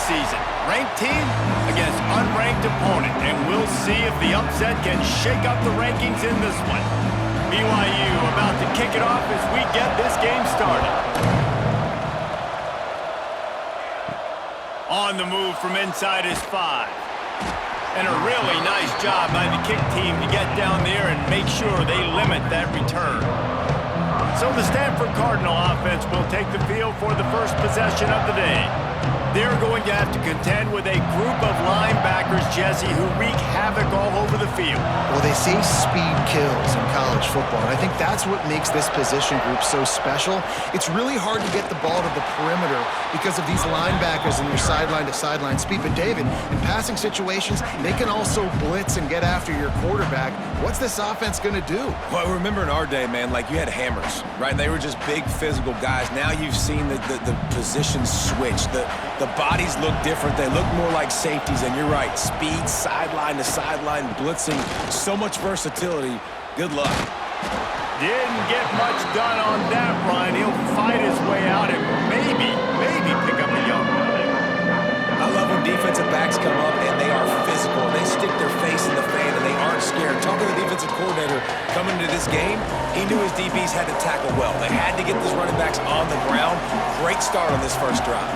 season. Ranked team against unranked opponent, and we'll see if the upset can shake up the rankings in this one. BYU about to kick it off as we get this game started. On the move from inside is 5. And a really nice job by the kick team to get down there and make sure they limit that return. So the Stanford Cardinal offense will take the field for the first possession of the day. They're going to have to contend with a group of linebackers, Jesse, who wreak havoc all over the field. Well, they say speed kills in college football, and I think that's what makes this position group so special. It's really hard to get the ball to the perimeter because of these linebackers and their sideline-to-sideline speed. But, David, in passing situations, they can also blitz and get after your quarterback. What's this offense going to do? Well, remember in our day, man, like you had hammers, right? They were just big physical guys. Now you've seen the positions switch. The bodies look different. They look more like safeties, and you're right. Speed, sideline to sideline, blitzing, so much versatility. Good luck. Didn't get much done on that run. He'll fight his way out and maybe pick up a young one. I love when defensive backs come up and they are physical. They stick their face in the fan and they aren't scared. Talking to the defensive coordinator coming into this game, he knew his DBs had to tackle well. They had to get these running backs on the ground. Great start on this first drive.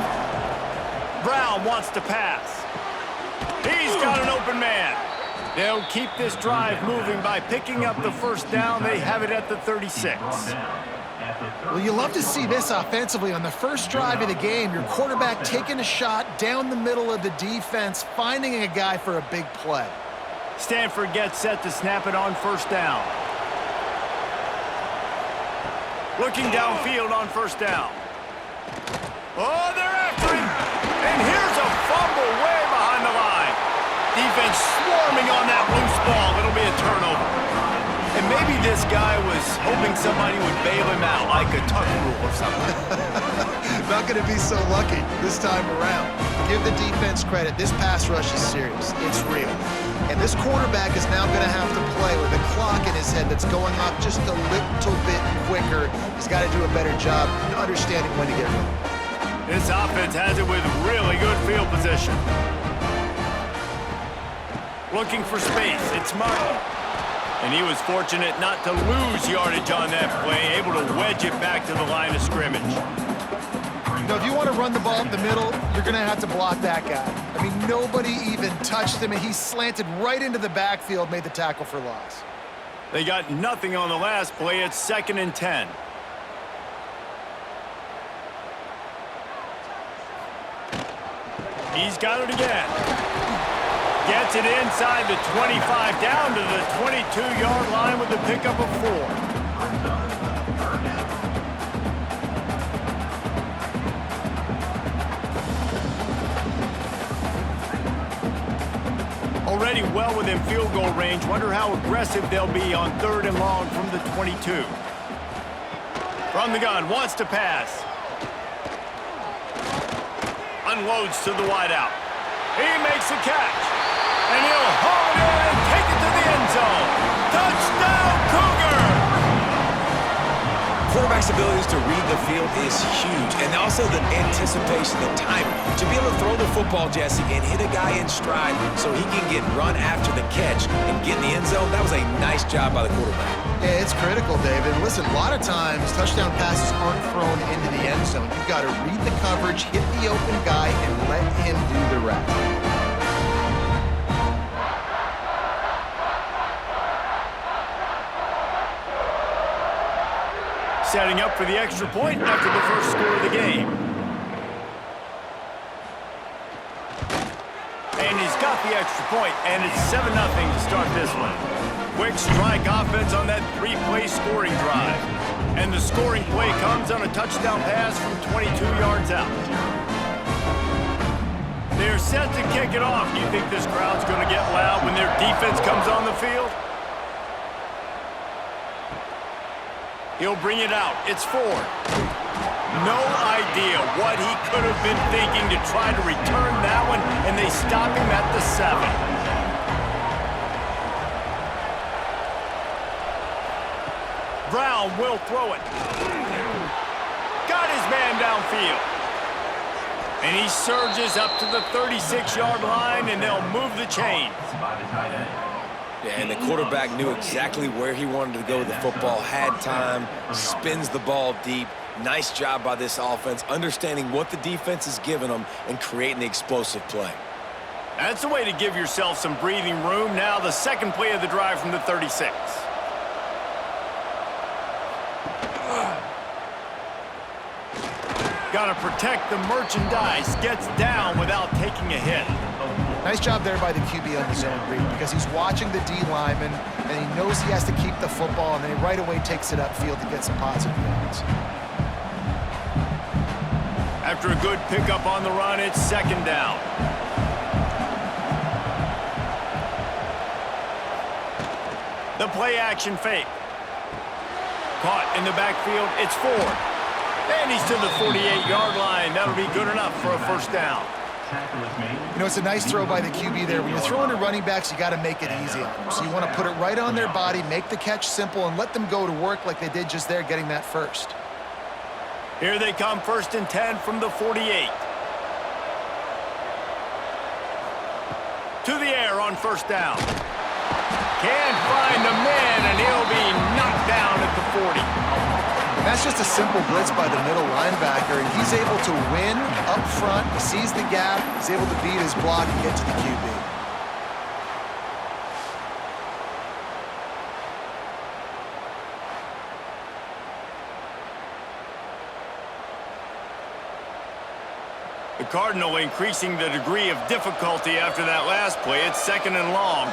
Brown wants to pass. He's got an open man. They'll keep this drive moving by picking up the first down. They have it at the 36. Well, you love to see this offensively. On the first drive of the game, your quarterback taking a shot down the middle of the defense, finding a guy for a big play. Stanford gets set to snap it on first down. Looking downfield on first down. Oh, they're after him. And here's a fumble way behind the line. Defense swarming on that loose ball. It'll be a turnover. And maybe this guy was hoping somebody would bail him out, like a tuck rule or something. Not going to be so lucky this time around. Give the defense credit. This pass rush is serious. It's real. And this quarterback is now going to have to play with a clock in his head that's going off just a little bit quicker. He's got to do a better job understanding when to get rid. This offense has it with really good field position. Looking for space. It's Martin. And he was fortunate not to lose yardage on that play, able to wedge it back to the line of scrimmage. You know, if you want to run the ball up the middle, you're going to have to block that guy. I mean, nobody even touched him, and he slanted right into the backfield, made the tackle for loss. They got nothing on the last play. It's 2nd and 10. He's got it again. Gets it inside the 25, down to the 22-yard line with the pickup of 4. Already well within field goal range. Wonder how aggressive they'll be on 3rd and long from the 22. From the gun, wants to pass. Unloads to the wideout. He makes a catch. And he'll haul it in and take it to the end zone. Touchdown, Cougar! Quarterback's abilities to read the field is huge, and also the anticipation, the timing. To be able to throw the football, Jesse, and hit a guy in stride so he can get run after the catch and get in the end zone, that was a nice job by the quarterback. Yeah, it's critical, David. Listen, a lot of times touchdown passes aren't thrown into the end zone. You've got to read the coverage, hit the open guy, and let him do the rest. Setting up for the extra point after the first score of the game. And he's got the extra point, and it's 7-0 to start this one. Quick strike offense on that 3-play scoring drive. And the scoring play comes on a touchdown pass from 22 yards out. They're set to kick it off. Do you think this crowd's going to get loud when their defense comes on the field? He'll bring it out. It's Ford. No idea what he could have been thinking to try to return that one, and they stop him at the 7. Brown will throw it. Got his man downfield. And he surges up to the 36-yard line, and they'll move the chains. Yeah, and the quarterback knew exactly where he wanted to go with the football, had time, spins the ball deep. Nice job by this offense, understanding what the defense is giving them and creating the explosive play. That's the way to give yourself some breathing room. Now the second play of the drive from the 36. Got to protect the merchandise. Gets down without taking a hit. Nice job there by the QB on the zone read because he's watching the D lineman and he knows he has to keep the football, and then he right away takes it upfield to get some positive yards. After a good pickup on the run, it's second down. The play action fake. Caught in the backfield. It's Ford. And he's to the 48-yard line. That'll be good enough for a first down. You know, it's a nice throw by the QB there. When you're throwing to running backs, you got to make it easy on them. So you want to put it right on their body, make the catch simple, and let them go to work like they did just there, getting that first. Here they come, 1st and 10 from the 48. To the air on first down. Can't find the man, and he'll be knocked down at the 40. And that's just a simple blitz by the middle linebacker, and he's able to win up front, sees the gap, he's able to beat his block and get to the QB. The Cardinal increasing the degree of difficulty after that last play. It's second and long.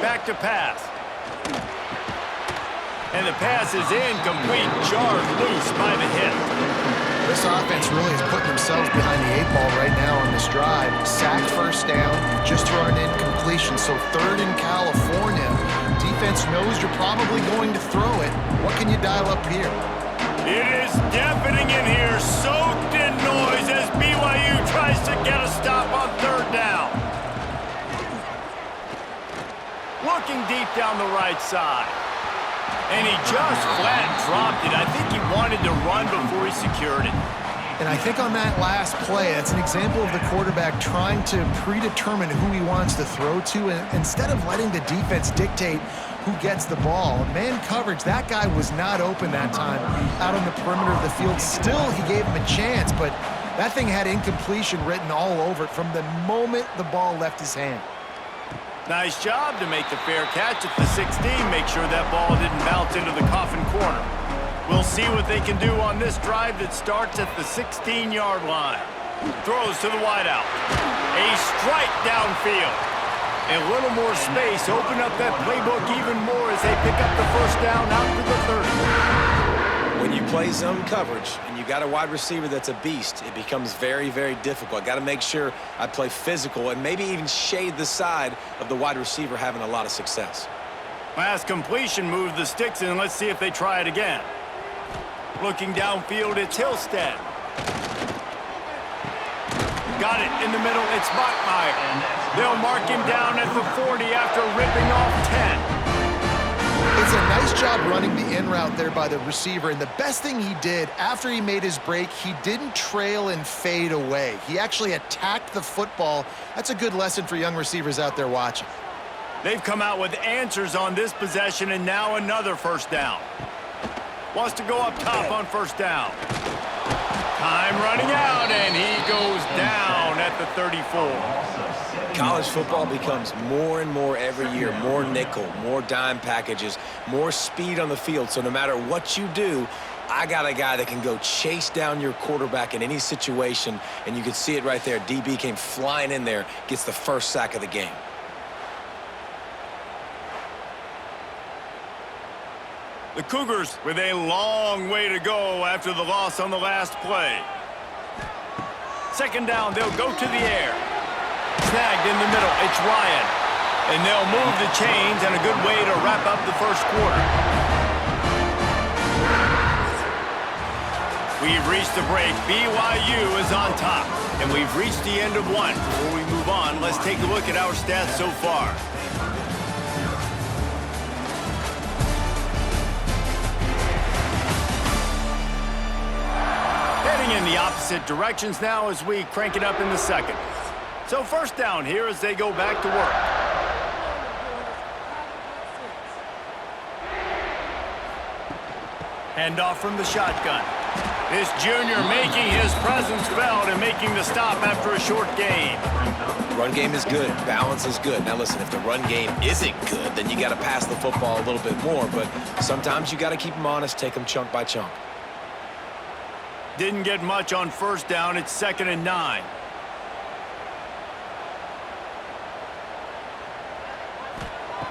Back to pass. And the pass is incomplete. Jarred loose by the hit. This offense really is putting themselves behind the 8 ball right now on this drive. Sacked first down, just thrown an incompletion, so third in California. Defense knows you're probably going to throw it. What can you dial up here? It is deafening in here, soaked in noise as BYU tries to get a stop on third down. Looking deep down the right side. And he just flat dropped it. I think he wanted to run before he secured it. And I think on that last play, that's an example of the quarterback trying to predetermine who he wants to throw to, and instead of letting the defense dictate who gets the ball. Man coverage, that guy was not open that time out on the perimeter of the field. Still, he gave him a chance, but that thing had incompletion written all over it from the moment the ball left his hand. Nice job to make the fair catch at the 16. Make sure that ball didn't bounce into the coffin corner. We'll see what they can do on this drive that starts at the 16-yard line. Throws to the wideout. A strike downfield. A little more space. Open up that playbook even more as they pick up the first down out to the 30. When you play zone coverage and you got a wide receiver that's a beast, it becomes very, very difficult. I got to make sure I play physical and maybe even shade the side of the wide receiver having a lot of success. Last completion moved the sticks in. Let's see if they try it again. Looking downfield, it's Hillstead. Got it in the middle, it's Bachmeier. They'll mark him down at the 40 after ripping off 10. It's a nice job running the in route there by the receiver, and the best thing he did after he made his break, he didn't trail and fade away. He actually attacked the football. That's a good lesson for young receivers out there watching. They've come out with answers on this possession, and now another first down. Wants to go up top on first down. Time running out, and he goes down at the 34. College football becomes more and more every year, more nickel, more dime packages, more speed on the field. So no matter what you do, I got a guy that can go chase down your quarterback in any situation, and you can see it right there. DB came flying in there, gets the first sack of the game. The Cougars with a long way to go after the loss on the last play. Second down, they'll go to the air. Snagged in the middle, it's Ryan. And they'll move the chains, and a good way to wrap up the first quarter. We've reached the break. BYU is on top. And we've reached the end of one. Before we move on, let's take a look at our stats so far. in the opposite directions now as we crank it up in the second. So first down here as they go back to work. Handoff from the shotgun. This junior making his presence felt and making the stop after a short gain. Run game is good. Balance is good. Now listen, if the run game isn't good, then you got to pass the football a little bit more. But sometimes you got to keep them honest, take them chunk by chunk. Didn't get much on first down. It's 2nd and 9.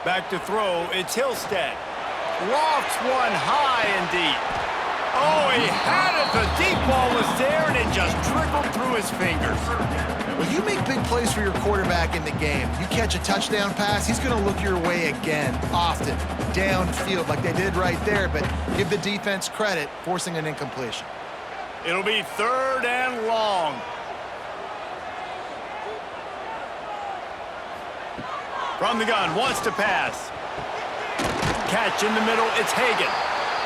Back to throw. It's Hillstead. Lofts one high and deep. Oh, he had it. The deep ball was there, and it just trickled through his fingers. Well, you make big plays for your quarterback in the game. You catch a touchdown pass, he's going to look your way again, often, downfield like they did right there, but give the defense credit, forcing an incompletion. It'll be 3rd and long. From the gun, wants to pass. Catch in the middle, it's Hagan.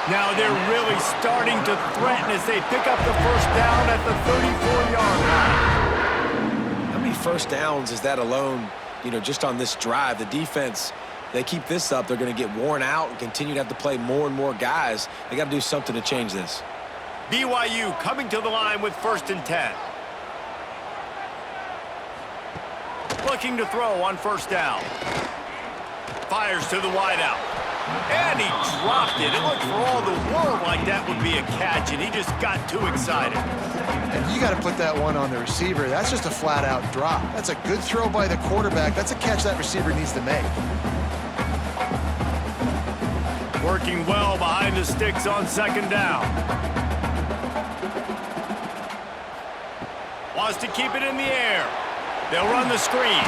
Now they're really starting to threaten as they pick up the first down at the 34-yard line. How many first downs is that alone, just on this drive? The defense, they keep this up, they're going to get worn out and continue to have to play more and more guys. They got to do something to change this. BYU coming to the line with 1st and 10. Looking to throw on first down. Fires to the wideout. And he dropped it. It looked for all the world like that would be a catch, and he just got too excited. And you got to put that one on the receiver. That's just a flat-out drop. That's a good throw by the quarterback. That's a catch that receiver needs to make. Working well behind the sticks on 2nd down. Wants to keep it in the air. They'll run the screen.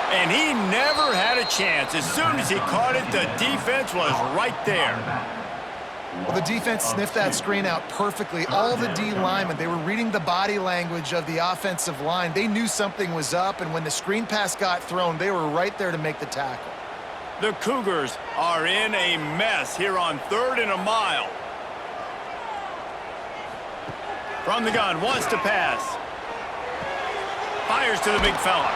And he never had a chance. As soon as he caught it, the defense was right there. Well, the defense sniffed that screen out perfectly. All the D linemen, they were reading the body language of the offensive line. They knew something was up, and when the screen pass got thrown, they were right there to make the tackle. The Cougars are in a mess here on 3rd and a mile. From the gun, wants to pass. Fires to the big fella.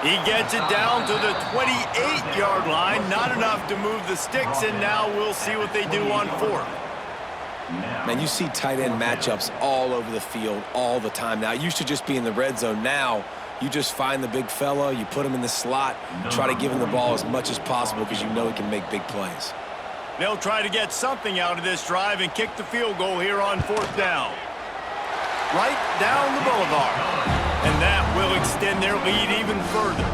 He gets it down to the 28-yard line. Not enough to move the sticks, and now we'll see what they do on 4th. Man, you see tight end matchups all over the field all the time. Now, it used to just be in the red zone. Now, you just find the big fella, you put him in the slot, try to give him the ball as much as possible because you know he can make big plays. They'll try to get something out of this drive and kick the field goal here on 4th down. Right down the boulevard. And that will extend their lead even further.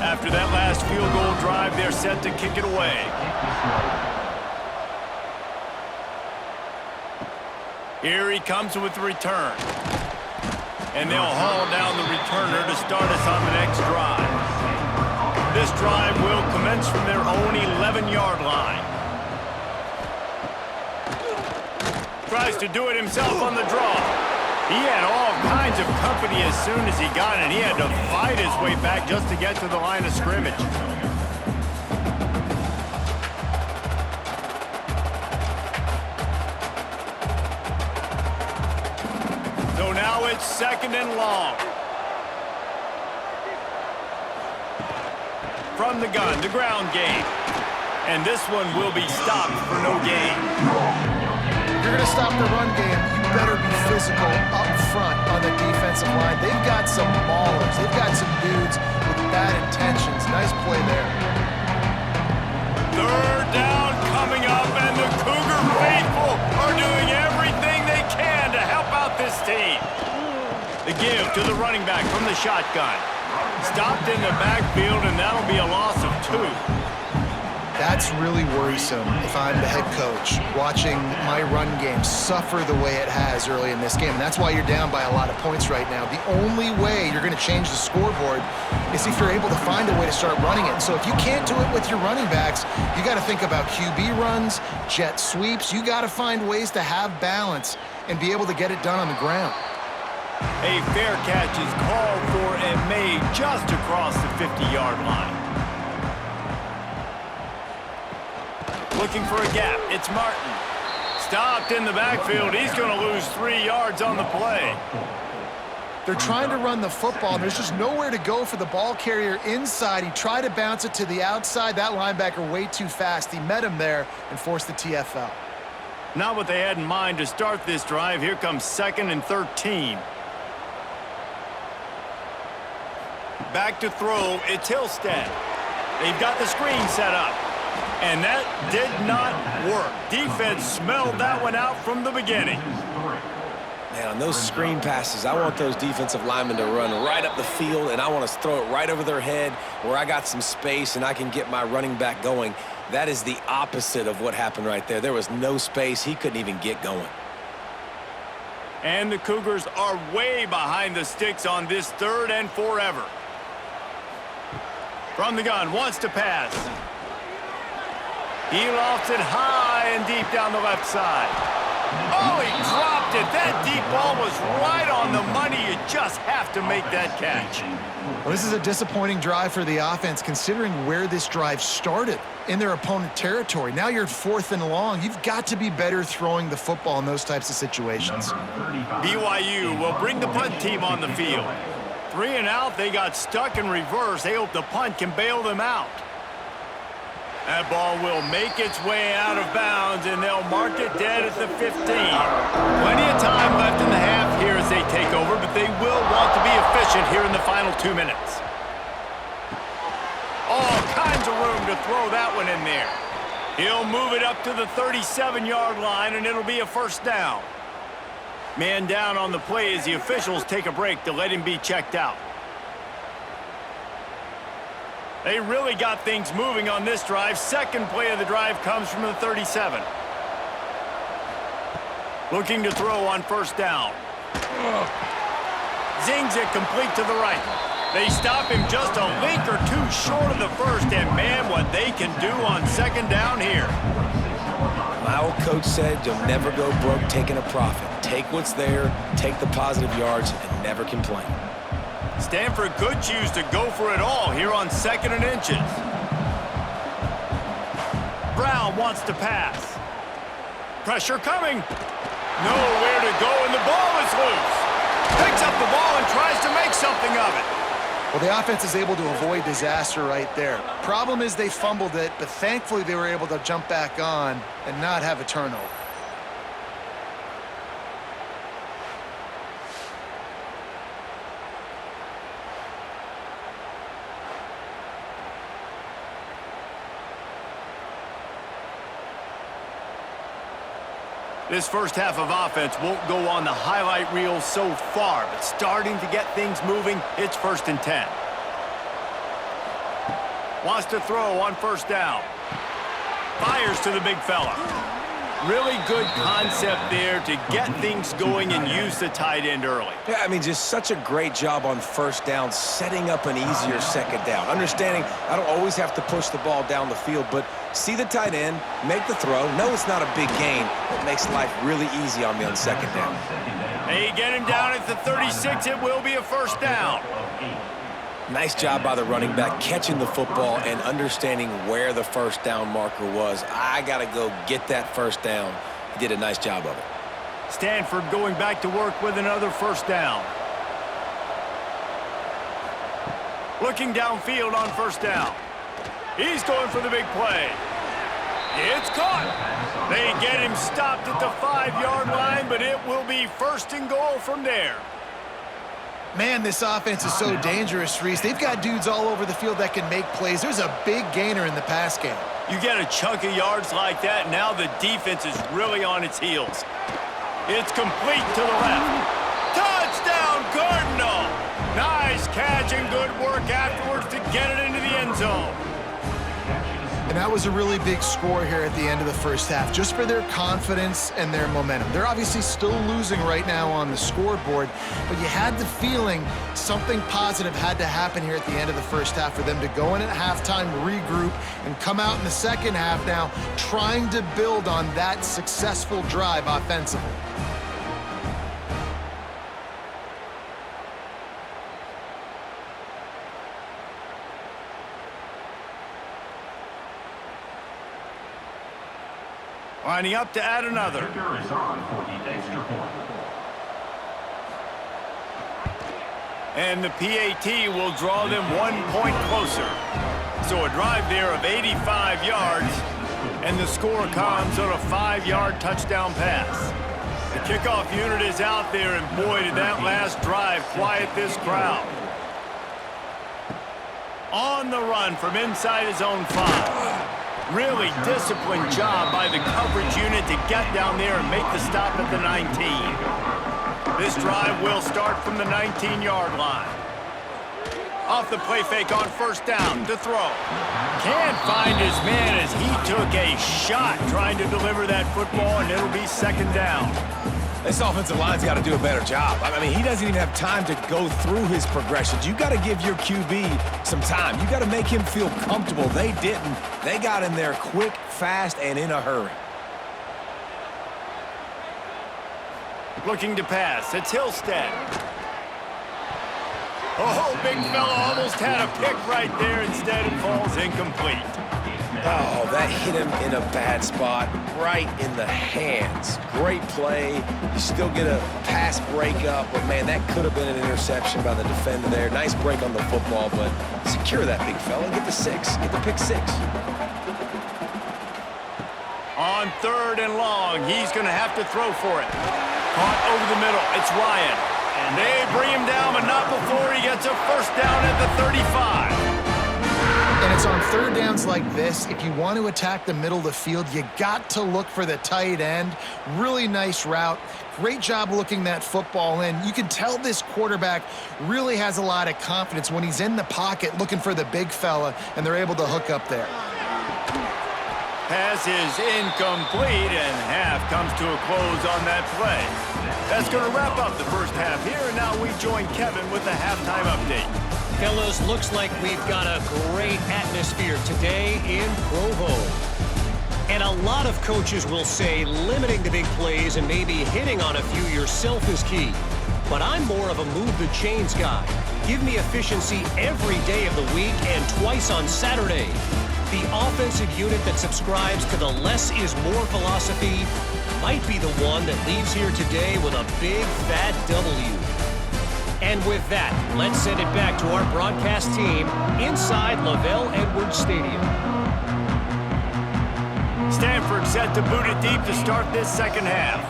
After that last field goal drive, they're set to kick it away. Here he comes with the return. And they'll haul down the returner to start us on the next drive. This drive will commence from their own 11-yard line. Tries to do it himself on the draw. He had all kinds of company as soon as he got it. He had to fight his way back just to get to the line of scrimmage. Now it's 2nd and long. From the gun, the ground game. And this one will be stopped for no gain. If you're going to stop the run game, you better be physical up front on the defensive line. They've got some maulers. They've got some dudes with bad intentions. Nice play there. 3rd down coming up, and the Cougar faithful are doing everything they can to help out this team. The give to the running back from the shotgun. Stopped in the backfield, and that'll be a loss of 2. That's really worrisome if I'm the head coach watching my run game suffer the way it has early in this game. And that's why you're down by a lot of points right now. The only way you're going to change the scoreboard is if you're able to find a way to start running it. So if you can't do it with your running backs, you got to think about QB runs, jet sweeps. You got to find ways to have balance and be able to get it done on the ground. A fair catch is called for and made just across the 50-yard line. Looking for a gap. It's Martin. Stopped in the backfield. He's going to lose 3 yards on the play. They're trying to run the football. There's just nowhere to go for the ball carrier inside. He tried to bounce it to the outside. That linebacker way too fast. He met him there and forced the TFL. Not what they had in mind to start this drive. Here comes 2nd and 13. Back to throw. It's Hillstead. They've got the screen set up. And that did not work. Defense smelled that one out from the beginning. Man, on those screen passes, I want those defensive linemen to run right up the field, and I want to throw it right over their head where I got some space and I can get my running back going. That is the opposite of what happened right there. There was no space. He couldn't even get going. And the Cougars are way behind the sticks on this 3rd and forever. From the gun, wants to pass. He lofts it high and deep down the left side. Oh, he dropped it. That deep ball was right on the money. You just have to make that catch. Well, this is a disappointing drive for the offense considering where this drive started in their opponent territory. Now you're 4th and long. You've got to be better throwing the football in those types of situations. BYU will bring the punt team on the field. 3 and out. They got stuck in reverse. They hope the punt can bail them out. That ball will make its way out of bounds, and they'll mark it dead at the 15. Plenty of time left in the half here as they take over, but they will want to be efficient here in the final 2 minutes. All kinds of room to throw that one in there. He'll move it up to the 37-yard line, and it'll be a 1st down. Man down on the play as the officials take a break to let him be checked out. They really got things moving on this drive. 2nd play of the drive comes from the 37. Looking to throw on 1st down. Zings it complete to the right. They stop him just a link or 2 short of the 1st, and man, what they can do on 2nd down here. My old coach said you'll never go broke taking a profit. Take what's there, take the positive yards, and never complain. Stanford could choose to go for it all here on 2nd and inches. Brown wants to pass. Pressure coming. Nowhere to go, and the ball is loose. Picks up the ball and tries to make something of it. Well, the offense is able to avoid disaster right there. Problem is they fumbled it, but thankfully they were able to jump back on and not have a turnover. This first half of offense won't go on the highlight reel so far, but starting to get things moving, it's 1st and 10. Wants to throw on 1st down. Fires to the big fella. Really good concept there to get things going and use the tight end early. Yeah, I mean, just such a great job on 1st down, setting up an easier 2nd down. Understanding I don't always have to push the ball down the field, but see the tight end, make the throw. No, it's not a big gain, but makes life really easy on me on 2nd down. They get him down at the 36. It will be a 1st down. Nice job by the running back, catching the football and understanding where the 1st down marker was. I got to go get that 1st down. He did a nice job of it. Stanford going back to work with another 1st down. Looking downfield on 1st down. He's going for the big play. It's caught. They get him stopped at the 5-yard line, but it will be 1st and goal from there. Man, this offense is so dangerous, Reese. They've got dudes all over the field that can make plays. There's a big gainer in the pass game. You get a chunk of yards like that, now the defense is really on its heels. It's complete to the left. Touchdown, Cardinal! Nice catch and good work afterwards to get it into the end zone. And And that was a really big score here at the end of the first half, just for their confidence and their momentum. They're obviously still losing right now on the scoreboard, but you had the feeling something positive had to happen here at the end of the first half for them to go in at halftime, regroup, and come out in the second half now trying to build on that successful drive offensively. Lining up to add another. And the PAT will draw them 1 point closer. So a drive there of 85 yards, and the score comes on a 5-yard touchdown pass. The kickoff unit is out there, and boy, did that last drive quiet this crowd. On the run from inside his own 5. Really disciplined job by the coverage unit to get down there and make the stop at the 19. This drive will start from the 19-yard line. Off the play fake on first down to throw. Can't find his man as he took a shot trying to deliver that football, and it'll be second down. This offensive line's got to do a better job. I mean, he doesn't even have time to go through his progressions. You got to give your QB some time. You got to make him feel comfortable. They didn't. They got in there quick, fast, and in a hurry. Looking to pass. It's Hillstead. Oh, big fella almost had a pick right there. Instead, it falls incomplete. Oh, that hit him in a bad spot, right in the hands. Great play. You still get a pass breakup, but, man, that could have been an interception by the defender there. Nice break on the football, but secure that big fella. Get the 6. Get the pick 6. On 3rd and long, he's going to have to throw for it. Caught over the middle. It's Ryan. And they bring him down, but not before he gets a first down at the 35. And it's on third downs like this, if you want to attack the middle of the field, you got to look for the tight end. Really nice route. Great job looking that football in. You can tell this quarterback really has a lot of confidence when he's in the pocket looking for the big fella, and they're able to hook up there. Pass is incomplete, and half comes to a close on that play. That's going to wrap up the first half here, and now we join Kevin with the halftime update. Fellas, looks like we've got a great atmosphere today in Provo. And a lot of coaches will say limiting the big plays and maybe hitting on a few yourself is key. But I'm more of a move the chains guy. Give me efficiency every day of the week and twice on Saturday. The offensive unit that subscribes to the less is more philosophy might be the one that leaves here today with a big fat W. And with that, let's send it back to our broadcast team inside Lavelle Edwards Stadium. Stanford set to boot it deep to start this second half.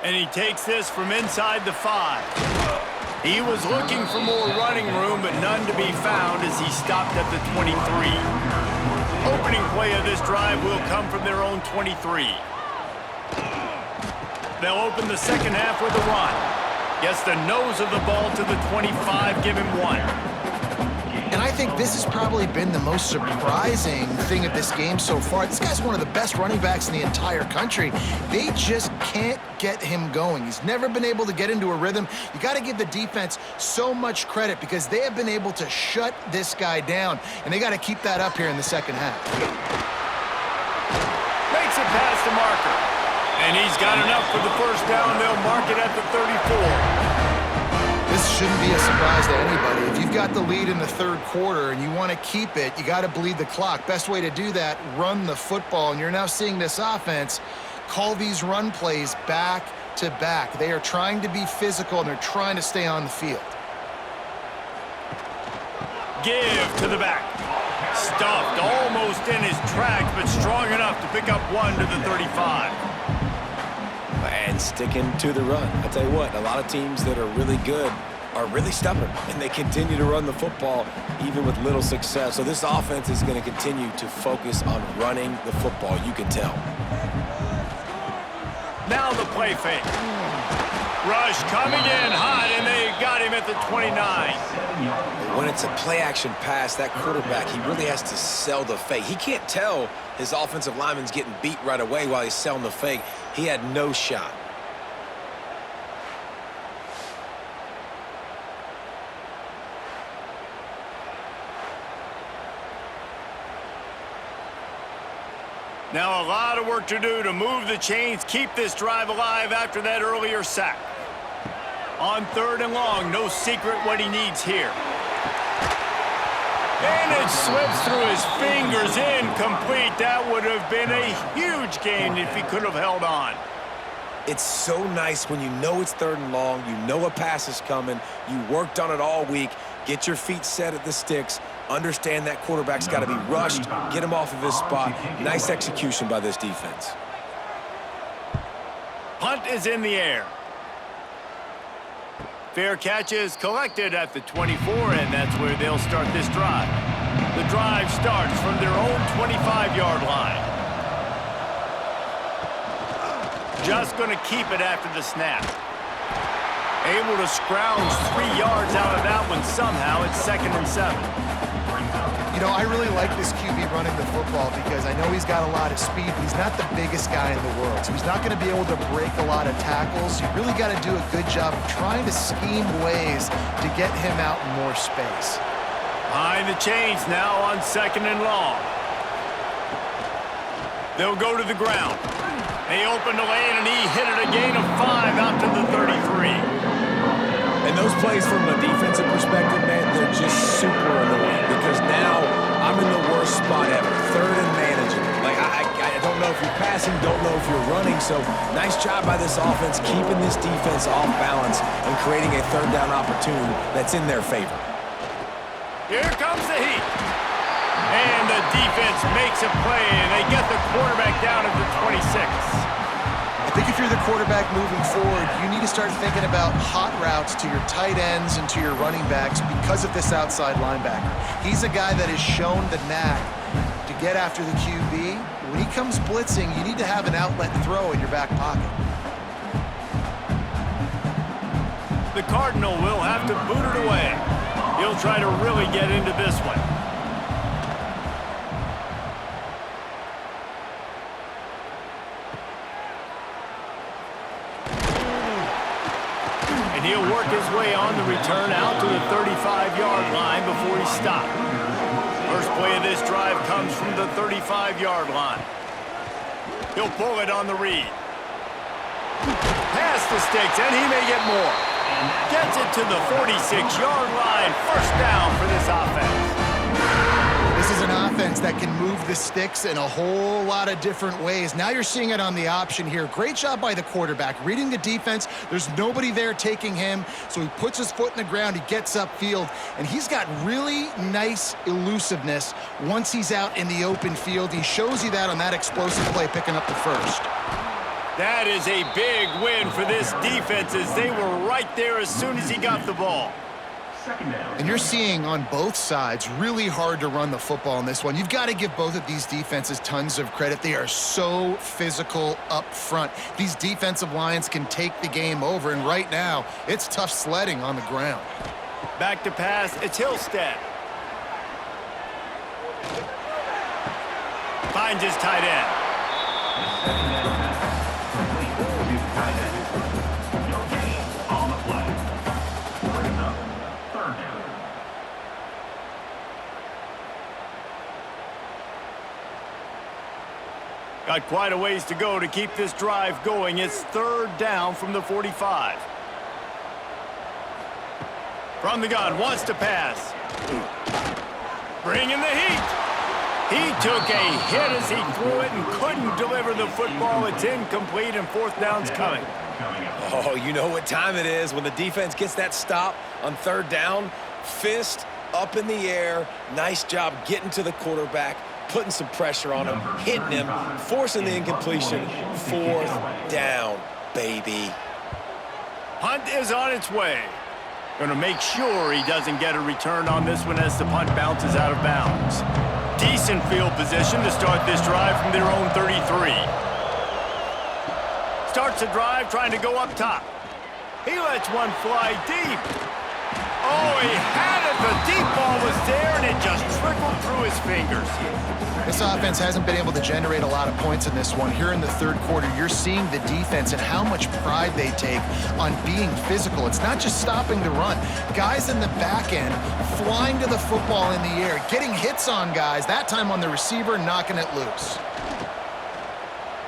And he takes this from inside the 5. He was looking for more running room, but none to be found as he stopped at the 23. Opening play of this drive will come from their own 23. They'll open the second half with a run. Gets the nose of the ball to the 25, give him 1. And I think this has probably been the most surprising thing of this game so far. This guy's one of the best running backs in the entire country. They just can't get him going. He's never been able to get into a rhythm. You got to give the defense so much credit because they have been able to shut this guy down, and they got to keep that up here in the second half. Makes it past the marker. And he's got enough for the first down. They'll mark it at the 34. This shouldn't be a surprise to anybody. If you've got the lead in the third quarter and you want to keep it, you got to bleed the clock. Best way to do that, run the football. And you're now seeing this offense call these run plays back to back. They are trying to be physical, and they're trying to stay on the field. Give to the back. Stuffed almost in his tracks, but strong enough to pick up 1 to the 35. And sticking to the run. I'll tell you what, a lot of teams that are really good are really stubborn, and they continue to run the football even with little success. So this offense is going to continue to focus on running the football, you can tell. Now the play fake. Rush coming in hot, and they got him at the 29. When it's a play-action pass, that quarterback, he really has to sell the fake. He can't tell his offensive lineman's getting beat right away while he's selling the fake. He had no shot. Now a lot of work to do to move the chains, keep this drive alive after that earlier sack. On 3rd and long, no secret what he needs here. And it slips through his fingers, incomplete. That would have been a huge gain if he could have held on. It's so nice when you know it's 3rd and long, you know a pass is coming, you worked on it all week, get your feet set at the sticks, understand that quarterback's got to be rushed, get him off of his spot. Nice execution by this defense. Punt is in the air. Fair catch is collected at the 24, and that's where they'll start this drive. The drive starts from their own 25-yard line. Just going to keep it after the snap. Able to scrounge 3 yards out of that one somehow. It's 2nd and 7. You know, I really like this QB running the football because I know he's got a lot of speed, but he's not the biggest guy in the world. So he's not going to be able to break a lot of tackles. You really got to do a good job of trying to scheme ways to get him out in more space. Behind the chains now on 2nd and long. They'll go to the ground. They open the lane, and he hit it a gain of 5 out to the 33. And those plays from a defensive perspective, man, they're just super annoying because now I'm in the worst spot ever, 3rd and manageable. Like, I don't know if you're passing, don't know if you're running, so nice job by this offense keeping this defense off balance and creating a 3rd down opportunity that's in their favor. Here comes the heat. And the defense makes a play, and they get the quarterback down at the 26. I think if you're the quarterback moving forward, you need to start thinking about hot routes to your tight ends and to your running backs because of this outside linebacker. He's a guy that has shown the knack to get after the QB. When he comes blitzing, you need to have an outlet throw in your back pocket. The Cardinal will have to boot it away. He'll try to really get into this one. He'll work his way on the return out to the 35-yard line before he stopped. First play of this drive comes from the 35-yard line. He'll pull it on the read. Past the sticks, and he may get more. Gets it to the 46-yard line. First down for this offense. This is an offense that can move the sticks in a whole lot of different ways. Now you're seeing it on the option here. Great job by the quarterback. Reading the defense, there's nobody there taking him, so he puts his foot in the ground, he gets upfield, and he's got really nice elusiveness once he's out in the open field. He shows you that on that explosive play, picking up the first. That is a big win for this defense as they were right there as soon as he got the ball. And you're seeing on both sides really hard to run the football in this one. You've got to give both of these defenses tons of credit. They are so physical up front. These defensive lines can take the game over, and right now, it's tough sledding on the ground. Back to pass, it's Hillstead. Finds his tight end. Got quite a ways to go to keep this drive going. It's 3rd down from the 45. From the gun, wants to pass. Bringing the heat. He took a hit as he threw it and couldn't deliver the football. It's incomplete, and 4th down's coming. Oh, you know what time it is when the defense gets that stop on 3rd down. Fist up in the air. Nice job getting to the quarterback, putting some pressure on him, hitting him, forcing the incompletion. 4th down, baby. Punt is on its way. Going to make sure he doesn't get a return on this one as the punt bounces out of bounds. Decent field position to start this drive from their own 33. starts the drive trying to go up top. He lets one fly deep. Oh, he had it. The deep ball was there, and it just trickled through his fingers. This offense hasn't been able to generate a lot of points in this one. Here in the third quarter, you're seeing the defense and how much pride they take on being physical. It's not just stopping the run. Guys in the back end flying to the football in the air, getting hits on guys, that time on the receiver, knocking it loose.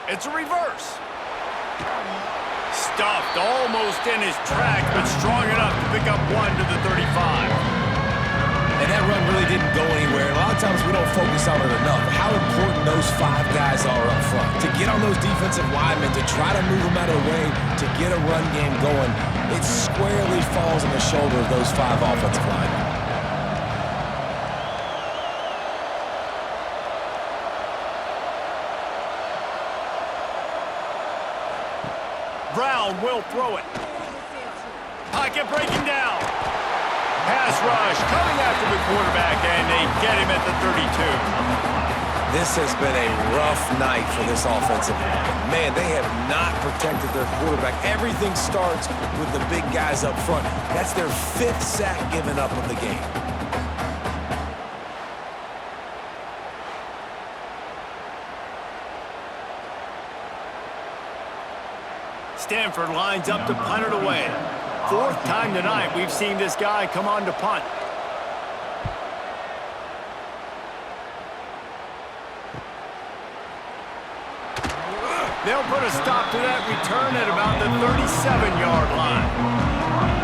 It's a reverse. Stuffed almost in his tracks, but strong enough to pick up one to the 35. And that run really didn't go anywhere. A lot of times we don't focus on it enough. How important those 5 guys are up front. To get on those defensive linemen, to try to move them out of the way, to get a run game going, it squarely falls on the shoulder of those 5 offensive linemen. Brown will throw it. Pocket breaking down. Pass rush coming after the quarterback, and they get him at the 32. This has been a rough night for this offensive line. Man, they have not protected their quarterback. Everything starts with the big guys up front. That's their 5th sack given up of the game. Stanford lines up to punt it away. 4th time tonight we've seen this guy come on to punt. They'll put a stop to that return at about the 37-yard line.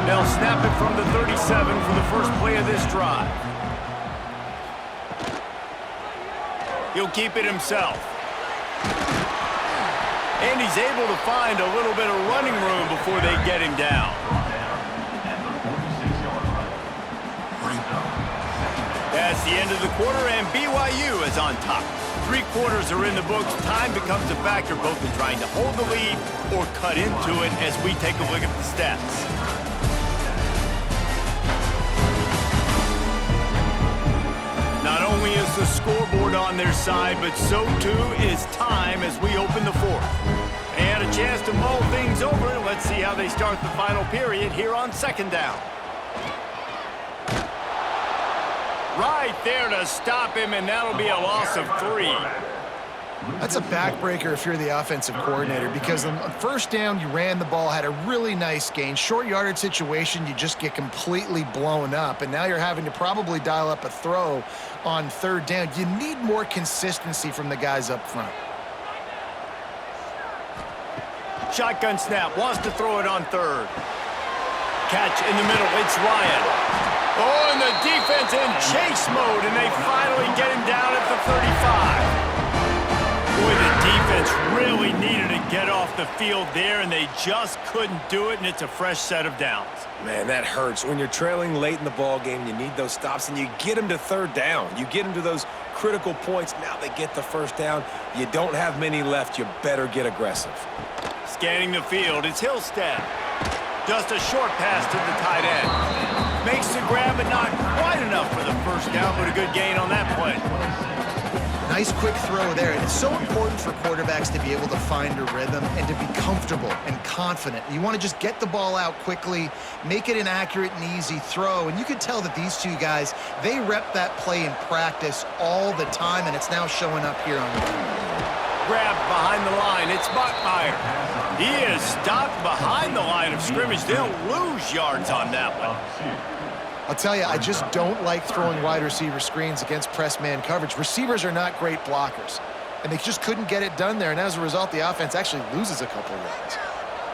They'll snap it from the 37 for the first play of this drive. He'll keep it himself. And he's able to find a little bit of running room before they get him down. That's the end of the quarter, and BYU is on top. 3 quarters are in the books. Time becomes a factor both in trying to hold the lead or cut into it as we take a look at the stats. Not only is the scoreboard on their side, but so too is time as we open the 4th. And a chance to mull things over. Let's see how they start the final period here on 2nd down. Right there to stop him, and that'll be a loss of 3. That's a backbreaker if you're the offensive coordinator, because on 1st down, you ran the ball, had a really nice gain. Short yardage situation, you just get completely blown up, and now you're having to probably dial up a throw on 3rd down. You need more consistency from the guys up front. Shotgun snap, wants to throw it on 3rd. Catch in the middle, it's Ryan. Oh, and the defense in chase mode, and they finally get him down at the 35. Boy, the defense really needed to get off the field there, and they just couldn't do it, and it's a fresh set of downs. Man, that hurts. When you're trailing late in the ball game, you need those stops, and you get them to 3rd down. You get them to those critical points. Now they get the 1st down. You don't have many left. You better get aggressive. Scanning the field, it's Hillstead. Just a short pass to the tight end. Makes the grab, but not quite enough for the 1st down, but a good gain on that play. Nice quick throw there, and it's so important for quarterbacks to be able to find a rhythm and to be comfortable and confident. You want to just get the ball out quickly, make it an accurate and easy throw, and you can tell that these 2 guys, they rep that play in practice all the time, and it's now showing up here on the field. Grab behind the line, it's Bachmeier. He is stopped behind the line of scrimmage. They'll lose yards on that one. I'll tell you, I just don't like throwing wide receiver screens against press man coverage. Receivers are not great blockers, and they just couldn't get it done there, and as a result, the offense actually loses a couple of yards.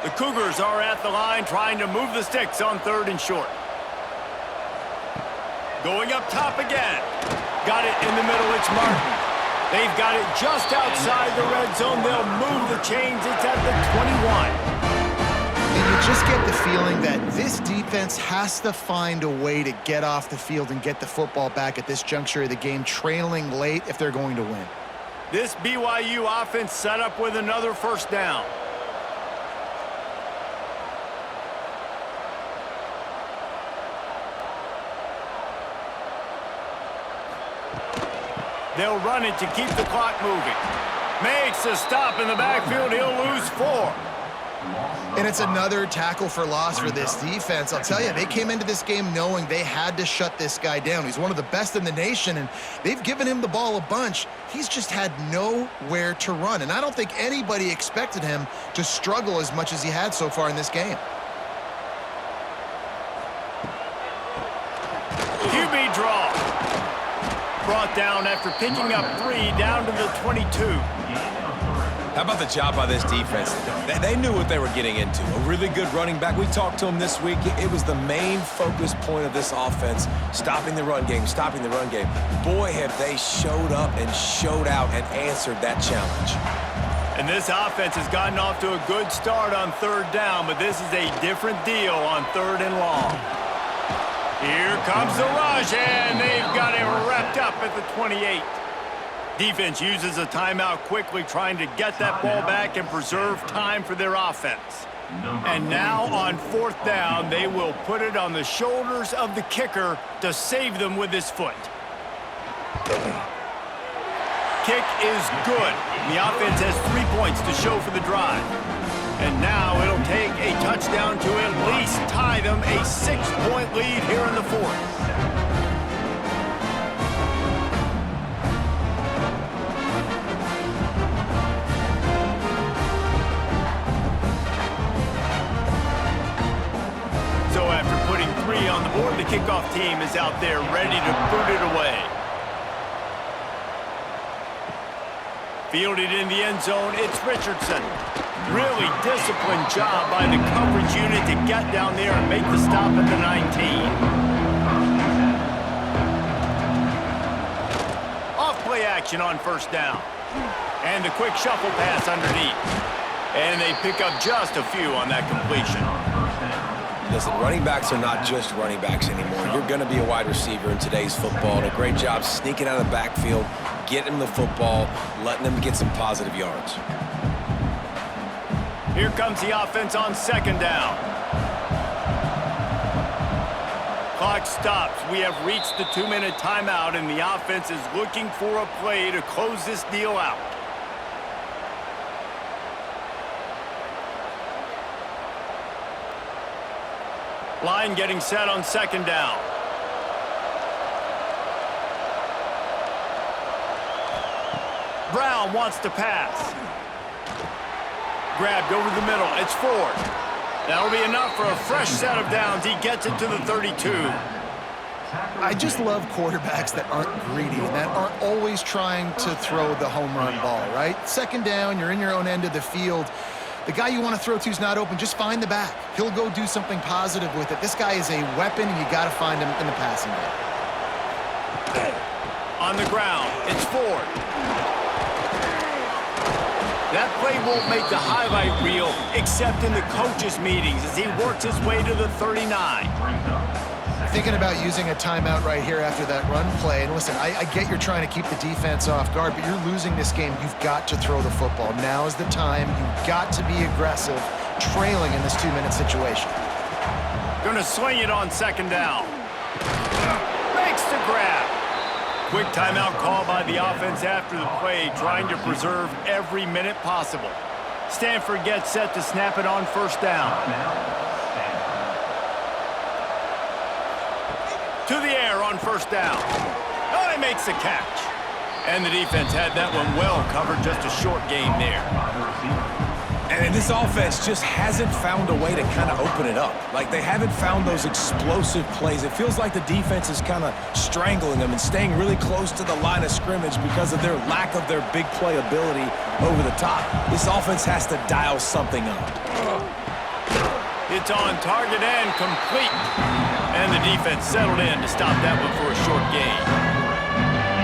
The Cougars are at the line trying to move the sticks on 3rd and short. Going up top again. Got it in the middle, it's Martin. They've got it just outside the red zone. They'll move the chains. It's at the 21. And you just get the feeling that this defense has to find a way to get off the field and get the football back at this juncture of the game, trailing late if they're going to win. This BYU offense set up with another 1st down. They'll run it to keep the clock moving. Makes a stop in the backfield. He'll lose 4. And it's another tackle for loss for this defense. I'll tell you, they came into this game knowing they had to shut this guy down. He's one of the best in the nation, and they've given him the ball a bunch. He's just had nowhere to run, and I don't think anybody expected him to struggle as much as he had so far in this game. QB draw. Brought down after picking up 3 down to the 22. How about the job by this defense? They knew what they were getting into. A really good running back. We talked to him this week. It was the main focus point of this offense, stopping the run game, stopping the run game. Boy, have they showed up and showed out and answered that challenge. And this offense has gotten off to a good start on 3rd down, but this is a different deal on 3rd and long. Here comes the rush, and they've got it wrapped up at the 28. Defense uses a timeout quickly, trying to get that ball back and preserve time for their offense. And now on 4th down, they will put it on the shoulders of the kicker to save them with his foot. Kick is good. The offense has 3 points to show for the drive. And now it'll take a touchdown to at least tie them a 6-point lead here in the 4th. On the board, the kickoff team is out there ready to boot it away. Fielded in the end zone, it's Richardson. Really disciplined job by the coverage unit to get down there and make the stop at the 19. Off play action on 1st down. And the quick shuffle pass underneath. And they pick up just a few on that completion. Listen, running backs are not just running backs anymore. You're going to be a wide receiver in today's football. And a great job sneaking out of the backfield, getting them the football, letting them get some positive yards. Here comes the offense on 2nd down. Clock stops. We have reached the 2-minute timeout, and the offense is looking for a play to close this deal out. Line getting set on 2nd down. Brown wants to pass. Grabbed over the middle. It's Ford. That'll be enough for a fresh set of downs. He gets it to the 32. I just love quarterbacks that aren't greedy, that aren't always trying to throw the home run ball, right? 2nd down, you're in your own end of the field. The guy you want to throw to is not open. Just find the back. He'll go do something positive with it. This guy is a weapon, and you got to find him in the passing game. On the ground, it's Ford. That play won't make the highlight reel, except in the coaches' meetings as he works his way to the 39. Thinking about using a timeout right here after that run play. And listen, I get you're trying to keep the defense off guard, but you're losing this game. You've got to throw the football. Now is the time. You've got to be aggressive, trailing in this 2-minute situation. Gonna swing it on 2nd down. Makes the grab. Quick timeout call by the offense after the play, trying to preserve every minute possible. Stanford gets set to snap it on 1st down. To the air on 1st down. Oh, he makes the catch. And the defense had that one well covered, just a short game there. And this offense just hasn't found a way to kind of open it up. Like, they haven't found those explosive plays. It feels like the defense is kind of strangling them and staying really close to the line of scrimmage because of their lack of their big play ability over the top. This offense has to dial something up. It's on target and complete. And the defense settled in to stop that one for a short gain.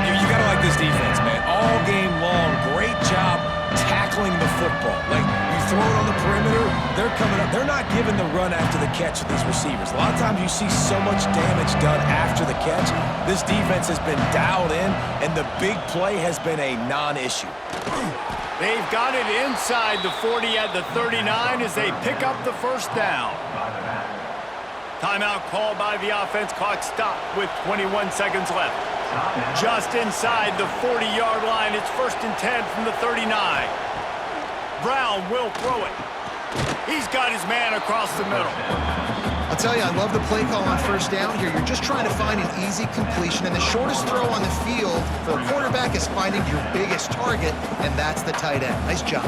You got to like this defense, man. All game long, great job tackling the football. Like, you throw it on the perimeter, they're coming up. They're not giving the run after the catch with these receivers. A lot of times you see so much damage done after the catch. This defense has been dialed in, and the big play has been a non-issue. They've got it inside the 40 at the 39 as they pick up the 1st down. Timeout called by the offense. Clock stopped with 21 seconds left. Just inside the 40-yard line. It's 1st and 10 from the 39. Brown will throw it. He's got his man across the middle. I'll tell you, I love the play call on first down here. You're just trying to find an easy completion, and the shortest throw on the field for a quarterback is finding your biggest target, and that's the tight end. Nice job.